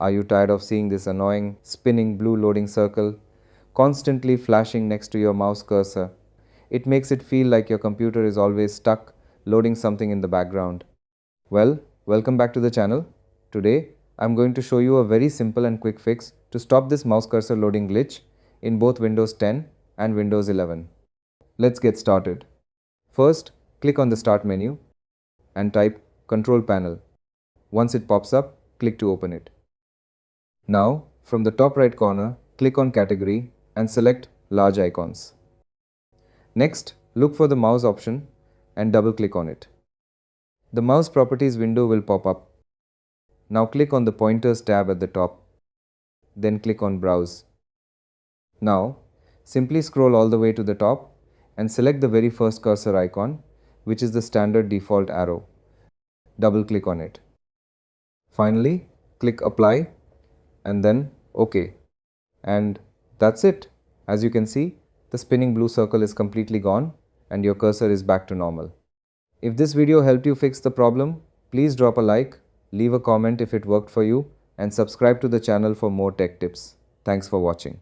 Are you tired of seeing this annoying, spinning blue loading circle constantly flashing next to your mouse cursor? It makes it feel like your computer is always stuck loading something in the background. Well, welcome back to the channel. Today, I'm going to show you a very simple and quick fix to stop this mouse cursor loading glitch in both Windows 10 and Windows 11. Let's get started. First, click on the Start menu and type Control Panel. Once it pops up, click to open it. Now, from the top right corner, click on Category and select Large Icons. Next, look for the mouse option and double-click on it. The mouse properties window will pop up. Now click on the Pointers tab at the top. Then click on Browse. Now, simply scroll all the way to the top and select the very first cursor icon, which is the standard default arrow. Double-click on it. Finally, click Apply and then OK. And that's it. As you can see, the spinning blue circle is completely gone and your cursor is back to normal. If this video helped you fix the problem, please drop a like, leave a comment if it worked for you, and subscribe to the channel for more tech tips. Thanks for watching.